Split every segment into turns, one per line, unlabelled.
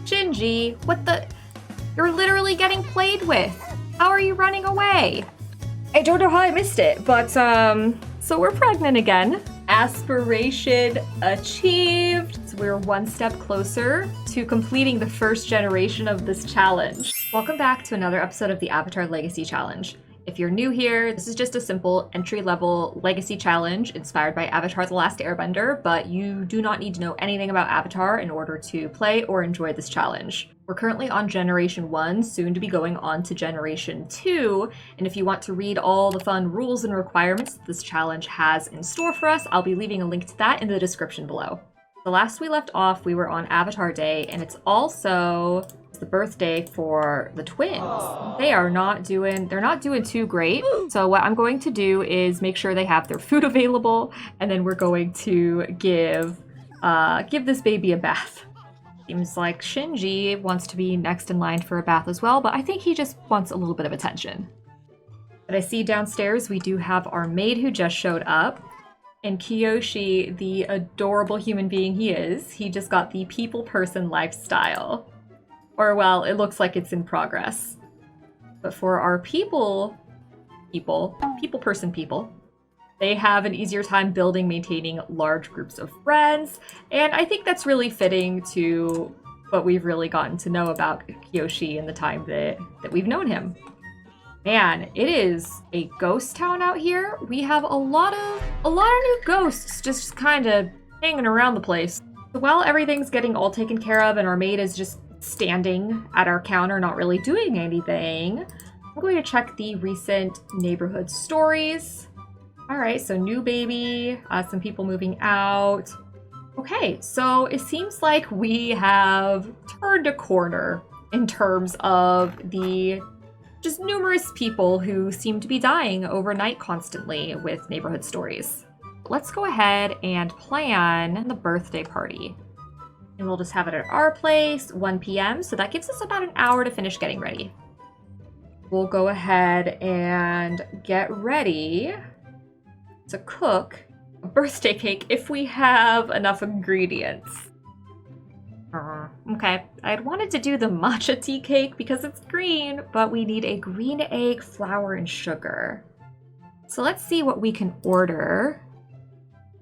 Shinji, what the? You're literally getting played with. How are you running away? I don't know how I missed it, but so we're pregnant again. Aspiration achieved. So we're one step closer to completing the first generation of this challenge. Welcome back to another episode of the Avatar Legacy Challenge. If you're new here, this is just a simple entry-level legacy challenge inspired by Avatar the Last Airbender, but you do not need to know anything about Avatar in order to play or enjoy this challenge. We're currently on Generation 1, soon to be going on to Generation 2, and if you want to read all the fun rules and requirements this challenge has in store for us, I'll be leaving a link to that in the description below. The last we left off, we were on Avatar Day, and it's also the birthday for the twins. They're not doing too great. So what I'm going to do is make sure they have their food available, and then we're going to give this baby a bath. Seems like Shinji wants to be next in line for a bath as well, but I think he just wants a little bit of attention. But I see downstairs we do have our maid who just showed up, and Kiyoshi, the adorable human being he is, he just got the people person lifestyle. Or, well, it looks like it's in progress. But for our people, they have an easier time building, maintaining large groups of friends. And I think that's really fitting to what we've really gotten to know about Kiyoshi in the time that we've known him. Man, it is a ghost town out here. We have a lot of new ghosts just kind of hanging around the place. So while everything's getting all taken care of and our maid is just standing at our counter, not really doing anything, I'm going to check the recent neighborhood stories. All right, so new baby, some people moving out. Okay, so it seems like we have turned a corner in terms of the just numerous people who seem to be dying overnight constantly with neighborhood stories. Let's go ahead and plan the birthday party. And we'll just have it at our place, 1 p.m. So that gives us about an hour to finish getting ready. We'll go ahead and get ready to cook a birthday cake if we have enough ingredients. Okay, I'd wanted to do the matcha tea cake because it's green, but we need a green egg, flour, and sugar. So let's see what we can order.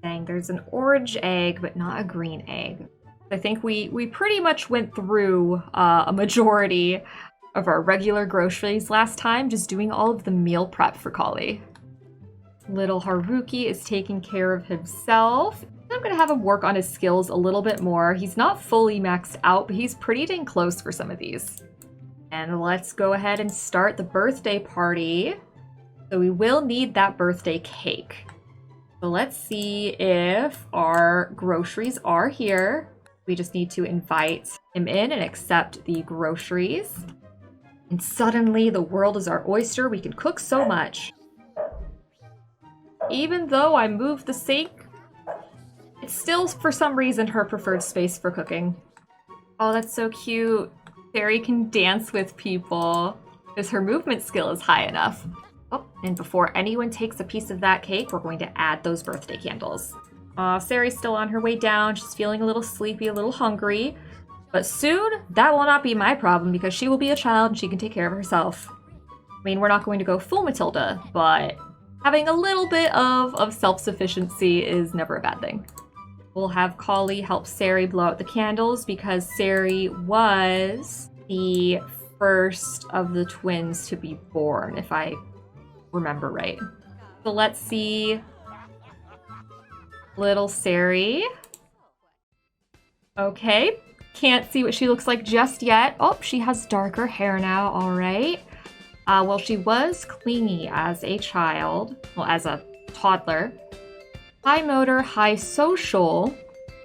Dang, there's an orange egg, but not a green egg. I think we pretty much went through a majority of our regular groceries last time, just doing all of the meal prep for Kali. Little Haruki is taking care of himself. I'm going to have him work on his skills a little bit more. He's not fully maxed out, but he's pretty dang close for some of these. And let's go ahead and start the birthday party. So we will need that birthday cake. So let's see if our groceries are here. We just need to invite him in and accept the groceries. And suddenly the world is our oyster. We can cook so much. Even though I moved the sink, it's still, for some reason, her preferred space for cooking. Oh, that's so cute. Fairy can dance with people because her movement skill is high enough. Oh, and before anyone takes a piece of that cake, we're going to add those birthday candles. Sari's still on her way down. She's feeling a little sleepy, a little hungry. But soon, that will not be my problem because she will be a child and she can take care of herself. I mean, we're not going to go full Matilda, but having a little bit of self-sufficiency is never a bad thing. We'll have Kali help Sari blow out the candles because Sari was the first of the twins to be born, if I remember right. So let's see. Little Sari. Okay, can't see what she looks like just yet. Oh, she has darker hair now, all right. Well, she was clingy as a child, well, as a toddler. High motor, high social,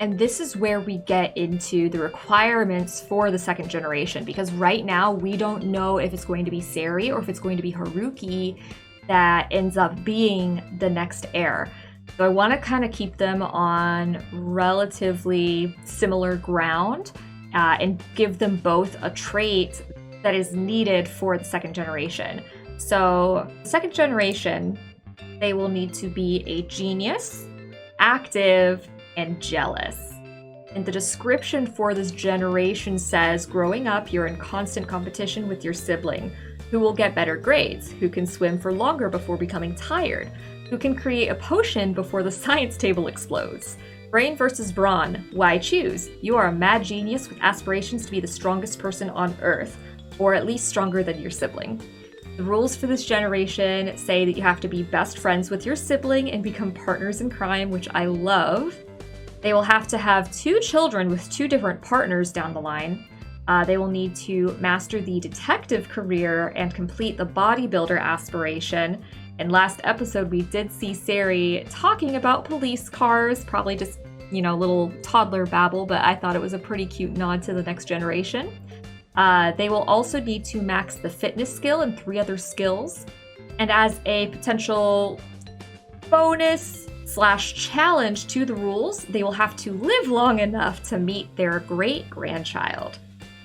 and this is where we get into the requirements for the second generation, because right now we don't know if it's going to be Sari or if it's going to be Haruki that ends up being the next heir. So I want to kind of keep them on relatively similar ground and give them both a trait that is needed for the second generation. So second generation, they will need to be a genius, active, and jealous. And the description for this generation says, growing up, you're in constant competition with your sibling, who will get better grades, who can swim for longer before becoming tired, who can create a potion before the science table explodes. Brain versus brawn, why choose? You are a mad genius with aspirations to be the strongest person on Earth, or at least stronger than your sibling. The rules for this generation say that you have to be best friends with your sibling and become partners in crime, which I love. They will have to have 2 children with 2 different partners down the line. They will need to master the detective career and complete the bodybuilder aspiration. And last episode, we did see Sari talking about police cars, probably just, little toddler babble, but I thought it was a pretty cute nod to the next generation. They will also need to max the fitness skill and 3 other skills. And as a potential bonus/challenge to the rules, they will have to live long enough to meet their great-grandchild.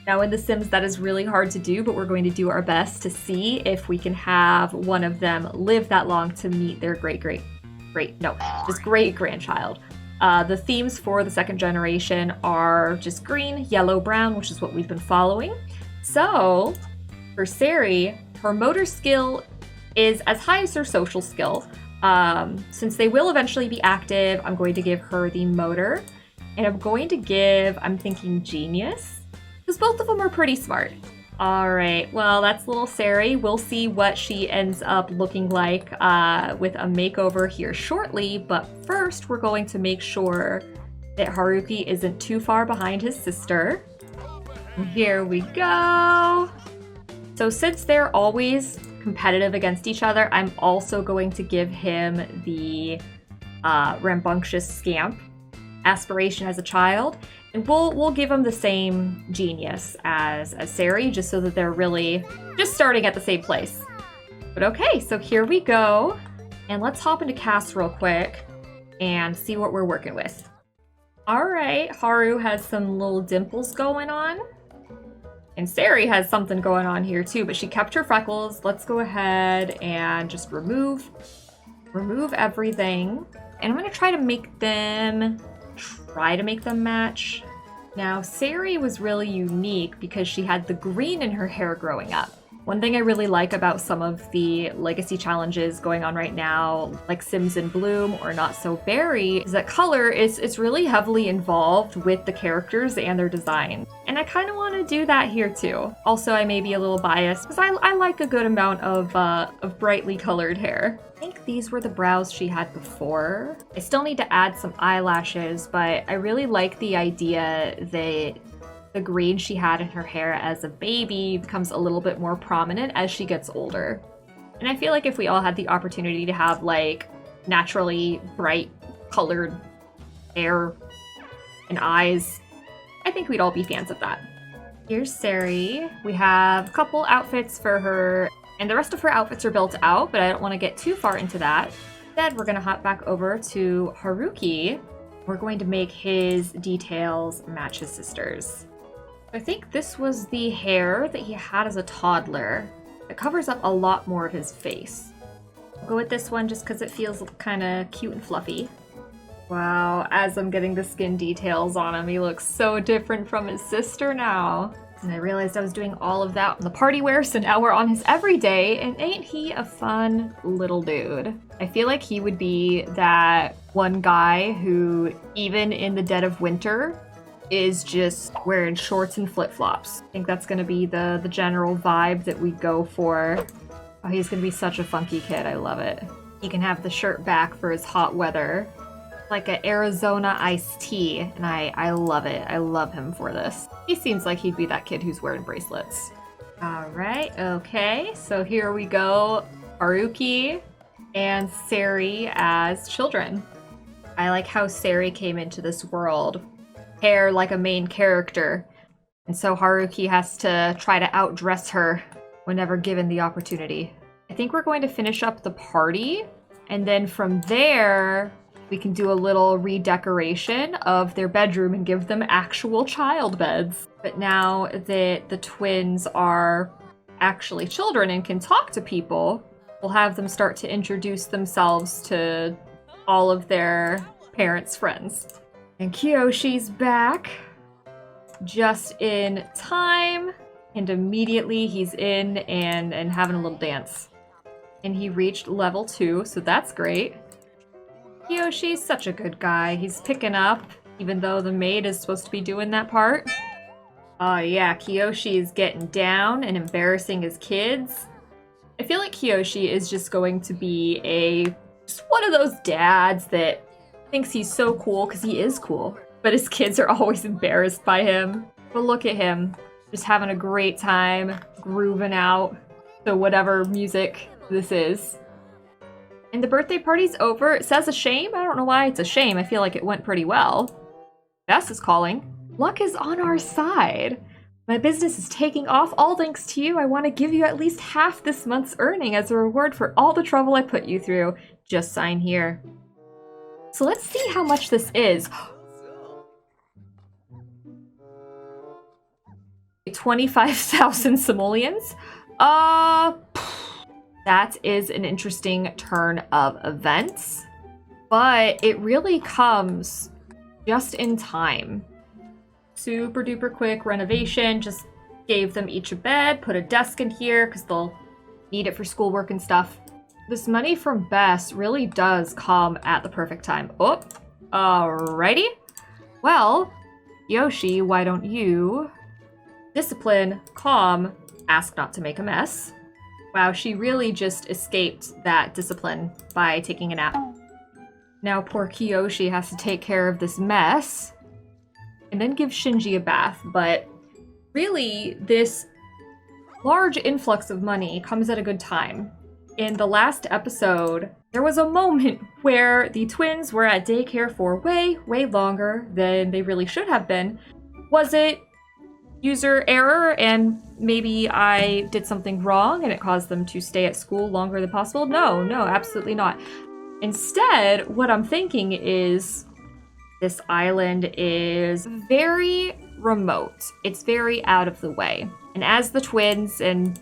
Now in The Sims, that is really hard to do, but we're going to do our best to see if we can have one of them live that long to meet their great-grandchild. The themes for the second generation are just green, yellow, brown, which is what we've been following. So for Sari, her motor skill is as high as her social skill. Since they will eventually be active, I'm going to give her the motor, and I'm thinking genius, because both of them are pretty smart. All right, well, that's little Sari. We'll see what she ends up looking like with a makeover here shortly, but first we're going to make sure that Haruki isn't too far behind his sister. And here we go. So since they're always competitive against each other, I'm also going to give him the rambunctious scamp aspiration as a child, and we'll give him the same genius as Sari, just so that they're really just starting at the same place. But okay, so here we go, and let's hop into cast real quick and see what we're working with. All right, Haru has some little dimples going on. And Sari has something going on here too, but she kept her freckles. Let's go ahead and just remove everything. And I'm gonna try to make them match. Now, Sari was really unique because she had the green in her hair growing up. One thing I really like about some of the legacy challenges going on right now, like Sims in Bloom or Not So Berry, is that color is really heavily involved with the characters and their design. And I kind of want to do that here too. Also, I may be a little biased because I like a good amount of brightly colored hair. I think these were the brows she had before. I still need to add some eyelashes, but I really like the idea that the green she had in her hair as a baby becomes a little bit more prominent as she gets older. And I feel like if we all had the opportunity to have like naturally bright colored hair and eyes, I think we'd all be fans of that. Here's Sari. We have a couple outfits for her, and the rest of her outfits are built out, but I don't want to get too far into that. Instead, we're going to hop back over to Haruki. We're going to make his details match his sister's. I think this was the hair that he had as a toddler. It covers up a lot more of his face. I'll go with this one just because it feels kind of cute and fluffy. Wow, as I'm getting the skin details on him, he looks so different from his sister now. And I realized I was doing all of that on the party wear, so now we're on his everyday, and ain't he a fun little dude? I feel like he would be that one guy who, even in the dead of winter, is just wearing shorts and flip-flops. I think that's gonna be the general vibe that we go for. Oh, he's gonna be such a funky kid. I love it. He can have the shirt back for his hot weather. Like an Arizona iced tea, and I love it. I love him for this. He seems like he'd be that kid who's wearing bracelets. All right, okay, so here we go. Haruki and Sari as children. I like how Sari came into this world. Hair like a main character, and so Haruki has to try to outdress her whenever given the opportunity. I think we're going to finish up the party, and then from there we can do a little redecoration of their bedroom and give them actual child beds. But now that the twins are actually children and can talk to people, we'll have them start to introduce themselves to all of their parents' friends. And Kiyoshi's back just in time. And immediately he's in and having a little dance. And he reached level 2, so that's great. Kiyoshi's such a good guy. He's picking up, even though the maid is supposed to be doing that part. Oh yeah, Kiyoshi is getting down and embarrassing his kids. I feel like Kiyoshi is just going to be just one of those dads that thinks he's so cool, because he is cool. But his kids are always embarrassed by him. But look at him, just having a great time, grooving out to whatever music this is. And the birthday party's over. It says a shame. I don't know why it's a shame. I feel like it went pretty well. Bess is calling. Luck is on our side. My business is taking off, all thanks to you. I want to give you at least half this month's earning as a reward for all the trouble I put you through. Just sign here. So let's see how much this is. 25,000 simoleons? That is an interesting turn of events. But it really comes just in time. Super duper quick renovation, just gave them each a bed, put a desk in here because they'll need it for schoolwork and stuff. This money from Bess really does come at the perfect time. Oh, alrighty. Well, Yoshi, why don't you discipline, calm, ask not to make a mess. Wow, she really just escaped that discipline by taking a nap. Now poor Kiyoshi has to take care of this mess. And then give Shinji a bath, but really, this large influx of money comes at a good time. In the last episode, there was a moment where the twins were at daycare for way, way longer than they really should have been. Was it user error and maybe I did something wrong and it caused them to stay at school longer than possible? No, absolutely not. Instead, what I'm thinking is this island is very remote. It's very out of the way. And as the twins, and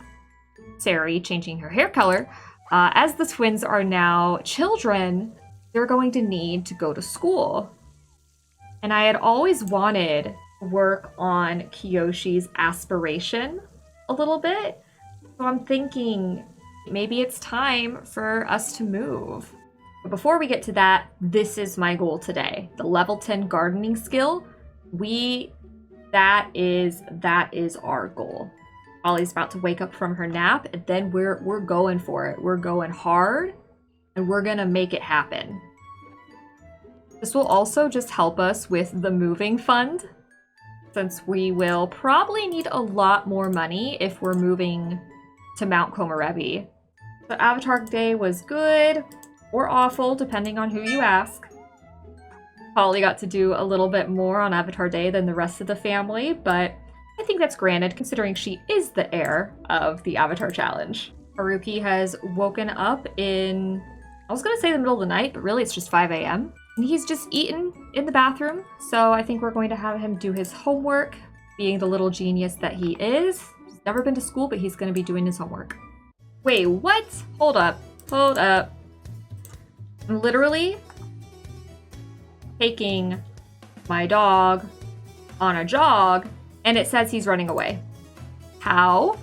Sari changing her hair color, as the twins are now children, they're going to need to go to school. And I had always wanted to work on Kiyoshi's aspiration a little bit. So I'm thinking maybe it's time for us to move. But before we get to that, this is my goal today. The level 10 gardening skill. That is our goal. Ollie's about to wake up from her nap, and then we're going for it. We're going hard, and we're gonna make it happen. This will also just help us with the moving fund, since we will probably need a lot more money if we're moving to Mount Komorebi. So Avatar Day was good. Or awful, depending on who you ask. Holly got to do a little bit more on Avatar Day than the rest of the family, but I think that's granted considering she is the heir of the Avatar Challenge. Haruki has woken up in, I was gonna say the middle of the night, but really it's just 5 a.m. And he's just eaten in the bathroom, so I think we're going to have him do his homework, being the little genius that he is. He's never been to school, but he's gonna be doing his homework. Wait, what? Hold up. I'm literally taking my dog on a jog, and it says he's running away. How?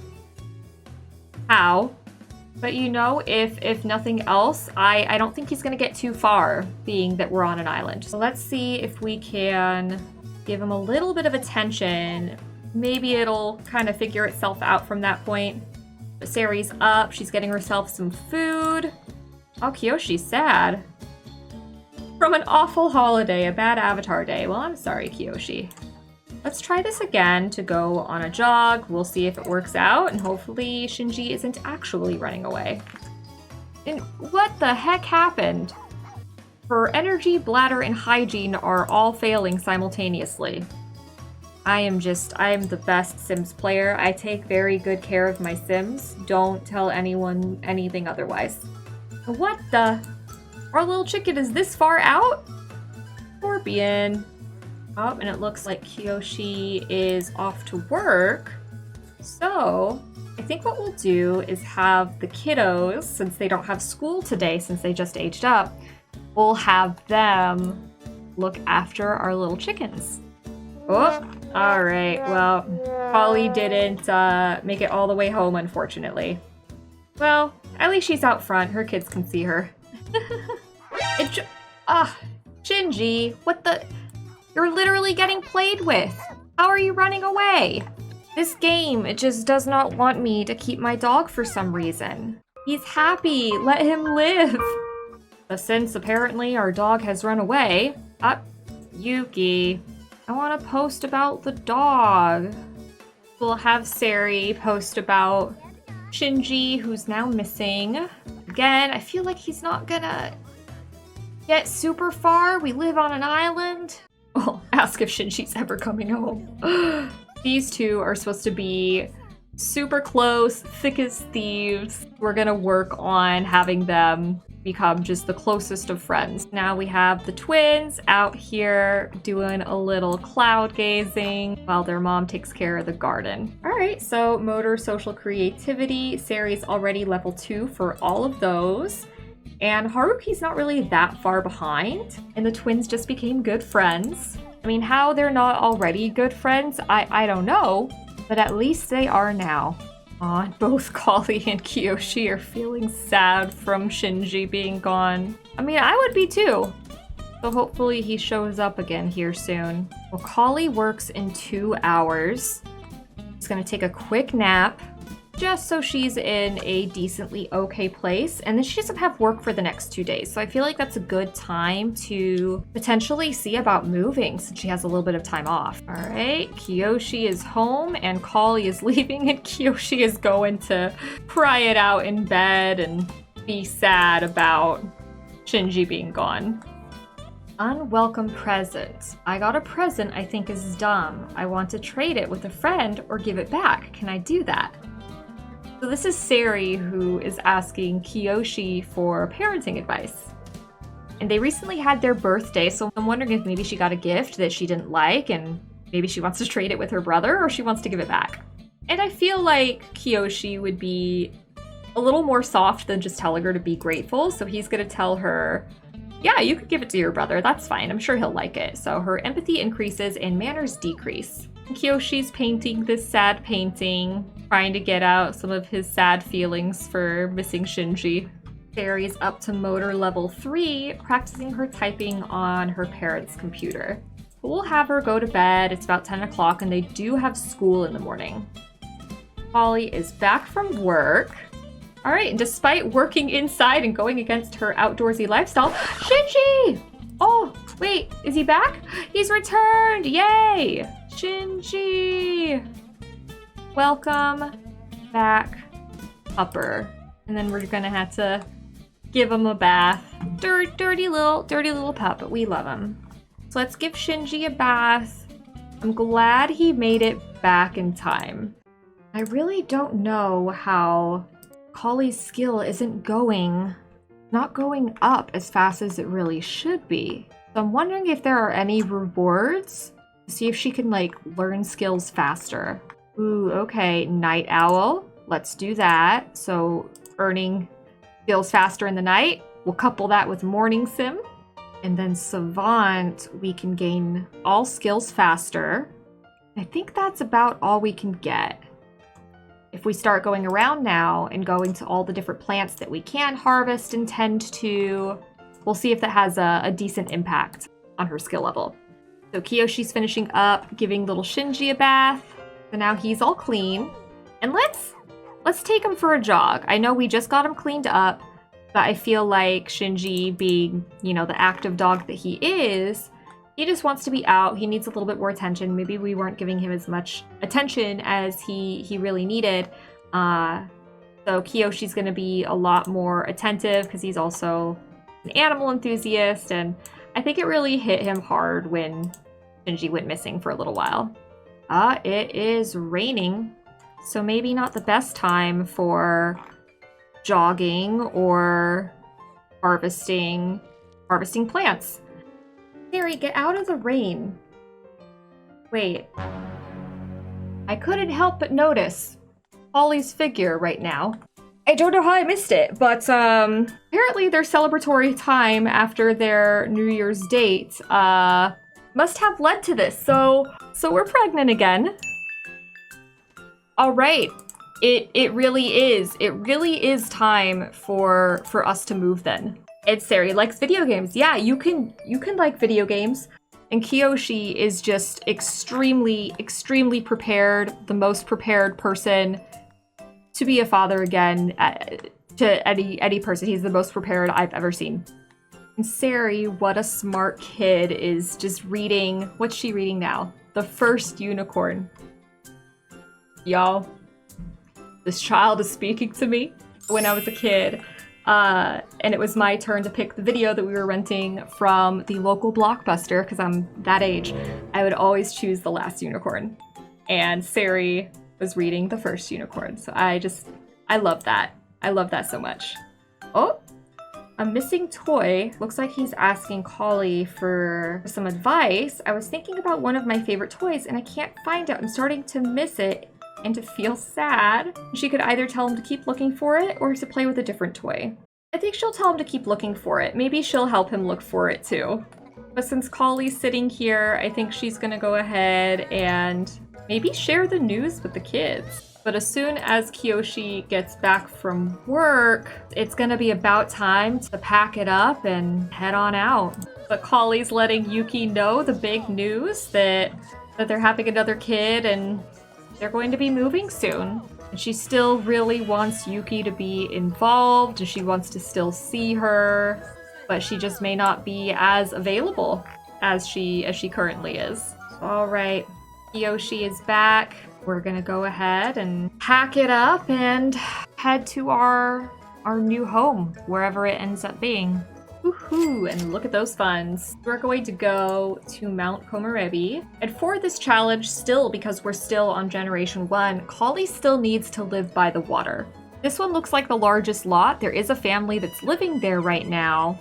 But you know, if nothing else, I don't think he's gonna get too far, being that we're on an island. So let's see if we can give him a little bit of attention. Maybe it'll kind of figure itself out from that point. But Sari's up, she's getting herself some food. Oh, Kiyoshi's sad. From an awful holiday, a bad Avatar Day. Well, I'm sorry, Kiyoshi. Let's try this again to go on a jog. We'll see if it works out, and hopefully Shinji isn't actually running away. And what the heck happened? Her energy, bladder, and hygiene are all failing simultaneously. I am the best Sims player. I take very good care of my Sims. Don't tell anyone anything otherwise. What the? Our little chicken is this far out? Scorpion. Oh, and it looks like Kiyoshi is off to work. So, I think what we'll do is have the kiddos, since they don't have school today, since they just aged up, we'll have them look after our little chickens. Oh, all right. Well, Polly didn't make it all the way home, unfortunately. Well, at least she's out front. Her kids can see her. Shinji, what the? You're literally getting played with. How are you running away? This game, it just does not want me to keep my dog for some reason. He's happy. Let him live. But since apparently our dog has run away, Yuki, I want to post about the dog. We'll have Sari post about Shinji, who's now missing. Again, I feel like he's not gonna get super far. We live on an island. Oh, ask if Shinji's ever coming home. These two are supposed to be super close, thick as thieves. We're gonna work on having them become just the closest of friends. Now we have the twins out here doing a little cloud gazing while their mom takes care of the garden. All right, so motor, social, creativity. Sari's already level 2 for all of those. And Haruki's not really that far behind. And the twins just became good friends. I mean, how they're not already good friends, I don't know. But at least they are now. Both Kali and Kiyoshi are feeling sad from Shinji being gone. I mean, I would be too. So hopefully he shows up again here soon. Well, Kali works in 2 hours. She's gonna take a quick nap, just so she's in a decently okay place. And then she doesn't have work for the next 2 days. So I feel like that's a good time to potentially see about moving since she has a little bit of time off. All right, Kiyoshi is home and Kali is leaving and Kiyoshi is going to cry it out in bed and be sad about Shinji being gone. Unwelcome present. I got a present I think is dumb. I want to trade it with a friend or give it back. Can I do that? So this is Sari who is asking Kiyoshi for parenting advice. And they recently had their birthday, so I'm wondering if maybe she got a gift that she didn't like and maybe she wants to trade it with her brother or she wants to give it back. And I feel like Kiyoshi would be a little more soft than just telling her to be grateful. So he's gonna tell her, yeah, you could give it to your brother, that's fine, I'm sure he'll like it. So her empathy increases and manners decrease. Kiyoshi's painting this sad painting, trying to get out some of his sad feelings for missing Shinji. Sari's up to motor level 3, practicing her typing on her parents' computer. We'll have her go to bed. It's about 10 o'clock and they do have school in the morning. Polly is back from work. All right, and despite working inside and going against her outdoorsy lifestyle, Shinji! Oh, wait, is he back? He's returned, yay! Shinji! Welcome back, Upper. And then we're gonna have to give him a bath. Dirty little pup, but we love him. So let's give Shinji a bath. I'm glad he made it back in time. I really don't know how Kali's skill isn't not going up as fast as it really should be. So I'm wondering if there are any rewards to see if she can like learn skills faster. Ooh, okay, Night Owl. Let's do that. So earning skills faster in the night. We'll couple that with Morning Sim. And then Savant, we can gain all skills faster. I think that's about all we can get. If we start going around now and going to all the different plants that we can harvest and tend to, we'll see if that has a decent impact on her skill level. So Kiyoshi's finishing up, giving little Shinji a bath. So now he's all clean. And let's take him for a jog. I know we just got him cleaned up, but I feel like Shinji being, you know, the active dog that he is, he just wants to be out. He needs a little bit more attention. Maybe we weren't giving him as much attention as he really needed. So Kiyoshi's going to be a lot more attentive because he's also an animal enthusiast. And I think it really hit him hard when Shinji went missing for a little while. It is raining, so maybe not the best time for jogging or harvesting plants. Sari, get out of the rain. Wait. I couldn't help but notice Polly's figure right now. I don't know how I missed it, but apparently their celebratory time after their New Year's date must have led to this. So we're pregnant again. All right. It really is. It really is time for us to move then. Ed Sari likes video games. Yeah, you can like video games. And Kiyoshi is just extremely, extremely prepared, the most prepared person to be a father again to any person. He's the most prepared I've ever seen. And Sari, what a smart kid, is just reading. What's she reading now? The First Unicorn. Y'all, this child is speaking to me. When I was a kid, and it was my turn to pick the video that we were renting from the local Blockbuster, because I'm that age, I would always choose The Last Unicorn. And Sari was reading The First Unicorn. So I love that. I love that so much. Oh, a missing toy. Looks like he's asking Kali for some advice. I was thinking about one of my favorite toys and I can't find it. I'm starting to miss it and to feel sad. She could either tell him to keep looking for it or to play with a different toy. I think she'll tell him to keep looking for it. Maybe she'll help him look for it too. But since Kali's sitting here, I think she's gonna go ahead and maybe share the news with the kids. But as soon as Kiyoshi gets back from work, it's gonna be about time to pack it up and head on out. But Kali's letting Yuki know the big news that they're having another kid and they're going to be moving soon. And she still really wants Yuki to be involved and she wants to still see her, but she just may not be as available as she currently is. All right, Kiyoshi is back. We're gonna go ahead and pack it up and head to our new home, wherever it ends up being. Woohoo! And look at those funds. We're going to go to Mount Komorebi. And for this challenge, still, because we're still on Generation 1, Kali still needs to live by the water. This one looks like the largest lot. There is a family that's living there right now,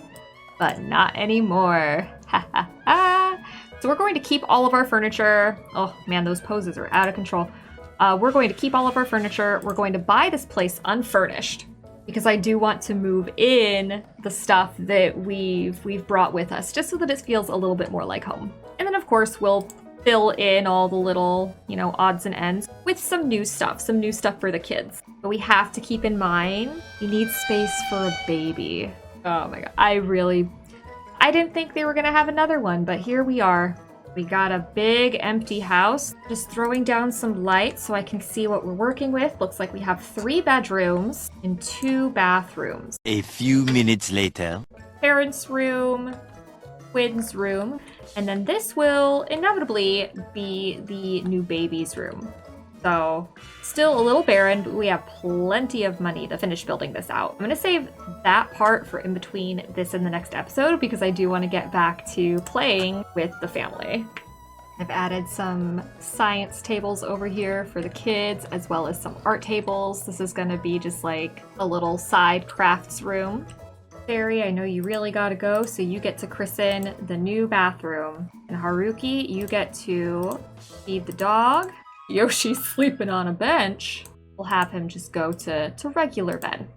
but not anymore. Ha ha ha! So we're going to keep all of our furniture. Oh man, those poses are out of control. We're going to keep all of our furniture. We're going to buy this place unfurnished because I do want to move in the stuff that we've brought with us, just so that it feels a little bit more like home. And then of course we'll fill in all the little, odds and ends with some new stuff for the kids. But we have to keep in mind, we need space for a baby. Oh my god, I didn't think they were gonna have another one, but here we are. We got a big empty house. Just throwing down some lights so I can see what we're working with. Looks like we have 3 bedrooms and 2 bathrooms.
A few minutes later.
Parents' room, twins' room, and then this will inevitably be the new baby's room. So, still a little barren, but we have plenty of money to finish building this out. I'm going to save that part for in between this and the next episode because I do want to get back to playing with the family. I've added some science tables over here for the kids, as well as some art tables. This is going to be just like a little side crafts room. Sari, I know you really gotta go, so you get to christen the new bathroom. And Haruki, you get to feed the dog. Yoshi's sleeping on a bench. We'll have him just go to regular bed.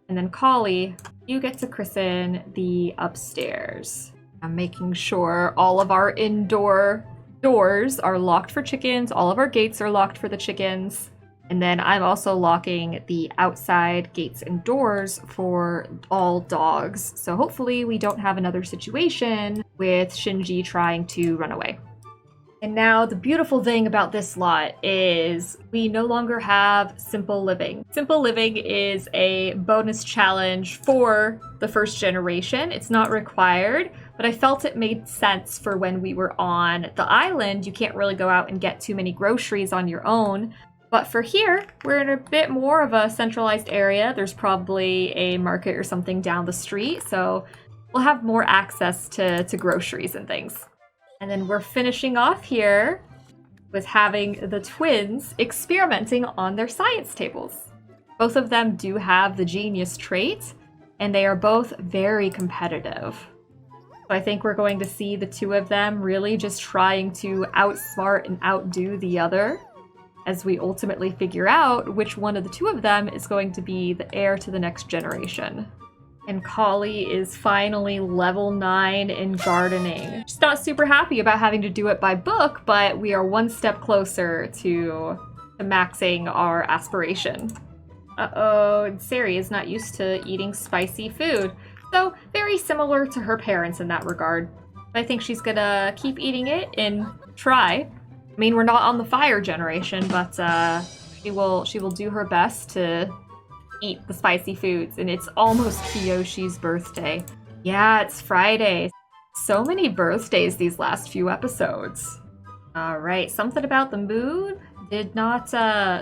And then Kali, you get to christen the upstairs. I'm making sure all of our indoor doors are locked for chickens. All of our gates are locked for the chickens. And then I'm also locking the outside gates and doors for all dogs. So hopefully we don't have another situation with Shinji trying to run away. And now the beautiful thing about this lot is we no longer have Simple Living. Simple Living is a bonus challenge for the first generation. It's not required, but I felt it made sense for when we were on the island. You can't really go out and get too many groceries on your own. But for here, we're in a bit more of a centralized area. There's probably a market or something down the street, so we'll have more access to groceries and things. And then we're finishing off here with having the twins experimenting on their science tables. Both of them do have the genius trait, and they are both very competitive. So I think we're going to see the two of them really just trying to outsmart and outdo the other. as we ultimately figure out which one of the two of them is going to be the heir to the next generation. And Kali is finally level 9 in gardening. She's not super happy about having to do it by book, but we are one step closer to maxing our aspiration. Uh-oh, and Sari is not used to eating spicy food. So very similar to her parents in that regard. I think she's gonna keep eating it and try. I mean, we're not on the fire generation, but she will do her best to eat the spicy foods. And it's almost Kiyoshi's birthday. Yeah, it's Friday. So many birthdays these last few episodes. All right, something about the mood did not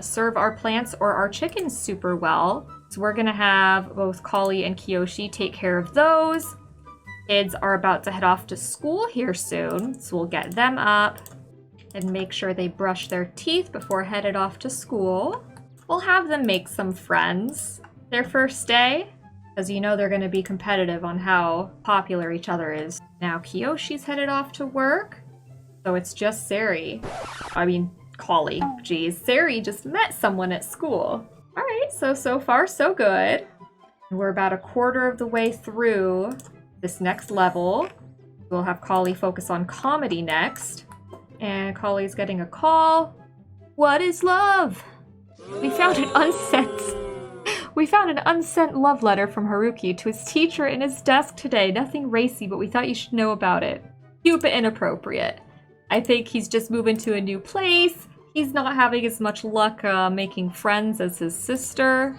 serve our plants or our chickens super well. So we're gonna have both Kali and Kiyoshi take care of those. Kids are about to head off to school here soon, so we'll get them up and make sure they brush their teeth before headed off to school. We'll have them make some friends their first day, because you know they're going to be competitive on how popular each other is. Now Kiyoshi's headed off to work, so it's just Kali. Geez, Sari just met someone at school. All right, so far so good. We're about a quarter of the way through this next level. We'll have Kali focus on comedy next. And Kali's getting a call. What is love? We found an unsent love letter from Haruki to his teacher in his desk today. Nothing racy, but we thought you should know about it. Cute but inappropriate. I think he's just moving to a new place. He's not having as much luck making friends as his sister.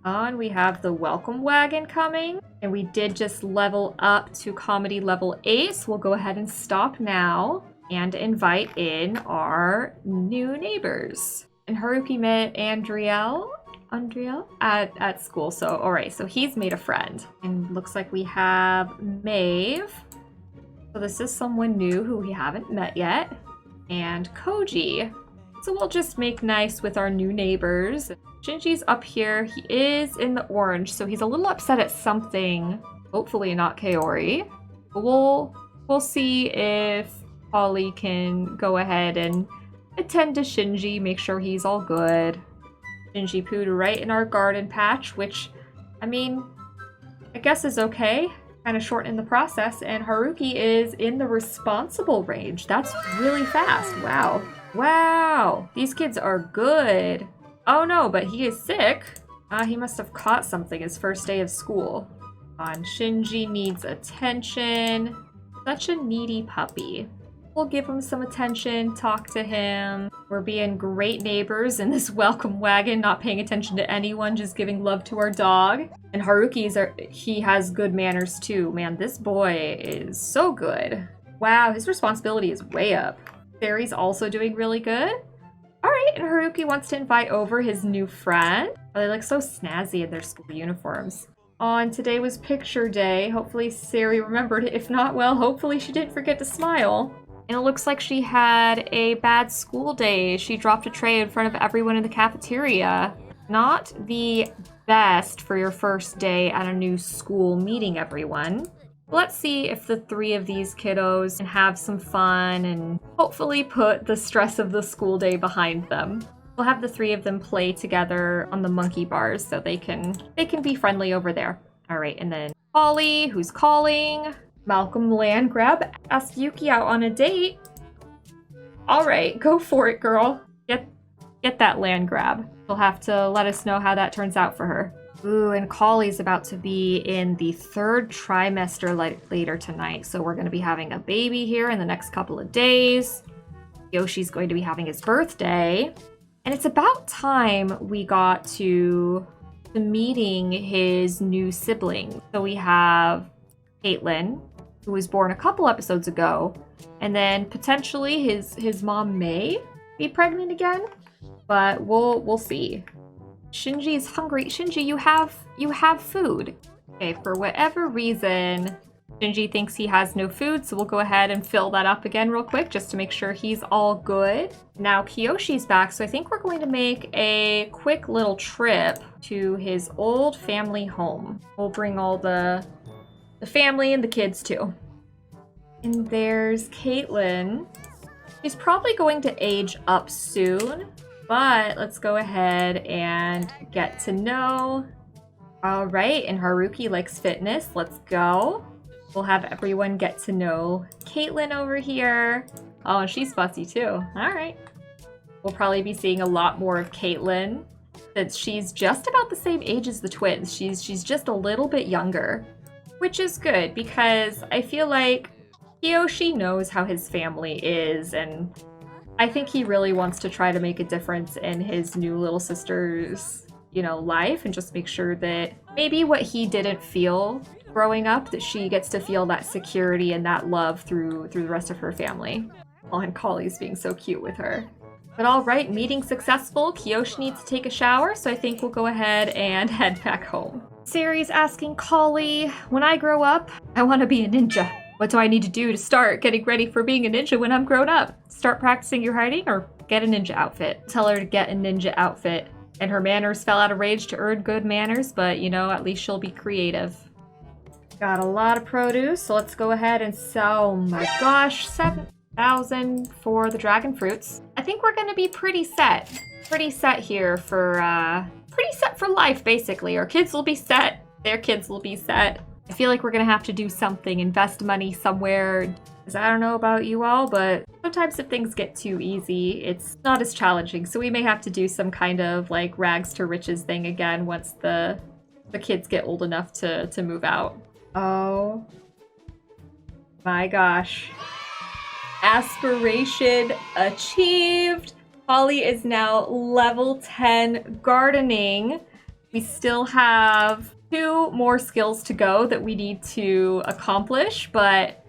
And we have the welcome wagon coming. And we did just level up to comedy level 8, so we'll go ahead and stop now and invite in our new neighbors. And Haruki met Andriel at school. So, all right, so he's made a friend. And looks like we have Maeve. So this is someone new who we haven't met yet. And Koji. So we'll just make nice with our new neighbors. Shinji's up here. He is in the orange, so he's a little upset at something. Hopefully not Kaori. But we'll see if Kali can go ahead and attend to Shinji, make sure he's all good. Shinji pooed right in our garden patch, which, I mean, I guess is okay. Kind of short in the process. And Haruki is in the responsible range. That's really fast. Wow. Wow. These kids are good. Oh no, but he is sick. He must have caught something his first day of school. Shinji needs attention. Such a needy puppy. We'll give him some attention, talk to him. We're being great neighbors in this welcome wagon, not paying attention to anyone, just giving love to our dog. And he has good manners too. Man, this boy is so good. Wow, his responsibility is way up. Sari's also doing really good. All right, and Haruki wants to invite over his new friend. Oh, they look so snazzy in their school uniforms. Today was picture day. Hopefully Sari remembered it. If not, well, hopefully she didn't forget to smile. And it looks like she had a bad school day. She dropped a tray in front of everyone in the cafeteria. Not the best for your first day at a new school meeting everyone. Let's see if the 3 of these kiddos can have some fun and hopefully put the stress of the school day behind them. We'll have the 3 of them play together on the monkey bars so they can be friendly over there. All right, and then Kali, who's calling. Malcolm Landgrab asked Yuki out on a date. All right, go for it, girl. Get that land grab. You'll have to let us know how that turns out for her. Ooh, and Kali's about to be in the 3rd trimester later tonight, so we're going to be having a baby here in the next couple of days. Yoshi's going to be having his birthday, and it's about time we got to meeting his new siblings. So we have Caitlin, who was born a couple episodes ago, and then potentially his mom may be pregnant again, but we'll see. Shinji is hungry. Shinji, you have food. Okay, for whatever reason, Shinji thinks he has no food, so we'll go ahead and fill that up again real quick just to make sure he's all good. Now Kiyoshi's back, so I think we're going to make a quick little trip to his old family home. We'll bring all the family and the kids too. And there's Caitlin. She's probably going to age up soon. But let's go ahead and get to know. All right, and Haruki likes fitness. Let's go. We'll have everyone get to know Caitlin over here. Oh, and she's fussy too. All right. We'll probably be seeing a lot more of Caitlin, since she's just about the same age as the twins. She's just a little bit younger, which is good because I feel like Kiyoshi knows how his family is, and I think he really wants to try to make a difference in his new little sister's, life, and just make sure that maybe what he didn't feel growing up, that she gets to feel that security and that love through the rest of her family. Oh, and Collie's being so cute with her. But all right, meeting successful. Kiyoshi needs to take a shower, so I think we'll go ahead and head back home. Sari's asking Collie, when I grow up, I want to be a ninja. What do I need to do to start getting ready for being a ninja when I'm grown up? Start practicing your hiding or get a ninja outfit? Tell her to get a ninja outfit. And her manners fell out of rage to earn good manners, but at least she'll be creative. Got a lot of produce, so let's go ahead and sell, oh my gosh, 7,000 for the dragon fruits. I think we're gonna be pretty set here for, pretty set for life, basically. Our kids will be set, their kids will be set. I feel like we're gonna have to do something, invest money somewhere, because I don't know about you all, but sometimes if things get too easy, it's not as challenging. So we may have to do some kind of like rags to riches thing again once the kids get old enough to move out. Oh my gosh. Aspiration achieved. Holly is now level 10 gardening. We still have 2 more skills to go that we need to accomplish, but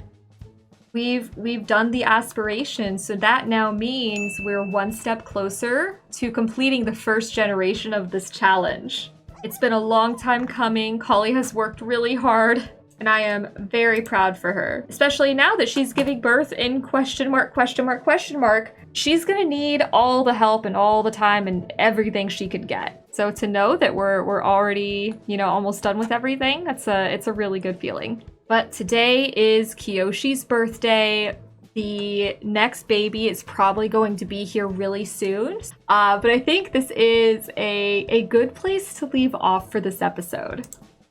we've done the aspiration, so that now means we're 1 step closer to completing the first generation of this challenge. It's been a long time coming. Collie has worked really hard, and I am very proud for her, especially now that she's giving birth in question mark. She's gonna need all the help and all the time and everything she could get. So to know that we're already, almost done with everything, it's a really good feeling. But today is Kiyoshi's birthday. The next baby is probably going to be here really soon. But I think this is a good place to leave off for this episode.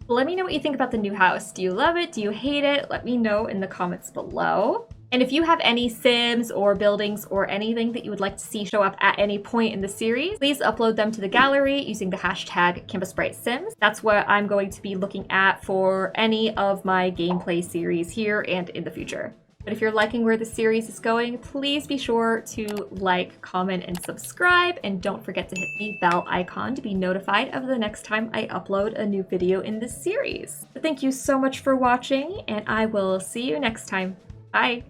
Let me know what you think about the new house. Do you love it? Do you hate it? Let me know in the comments below. And if you have any Sims or buildings or anything that you would like to see show up at any point in the series, please upload them to the gallery using the hashtag KimbaSpriteSims. That's what I'm going to be looking at for any of my gameplay series here and in the future. But if you're liking where the series is going, please be sure to like, comment, and subscribe. And don't forget to hit the bell icon to be notified of the next time I upload a new video in this series. But thank you so much for watching, and I will see you next time. Bye!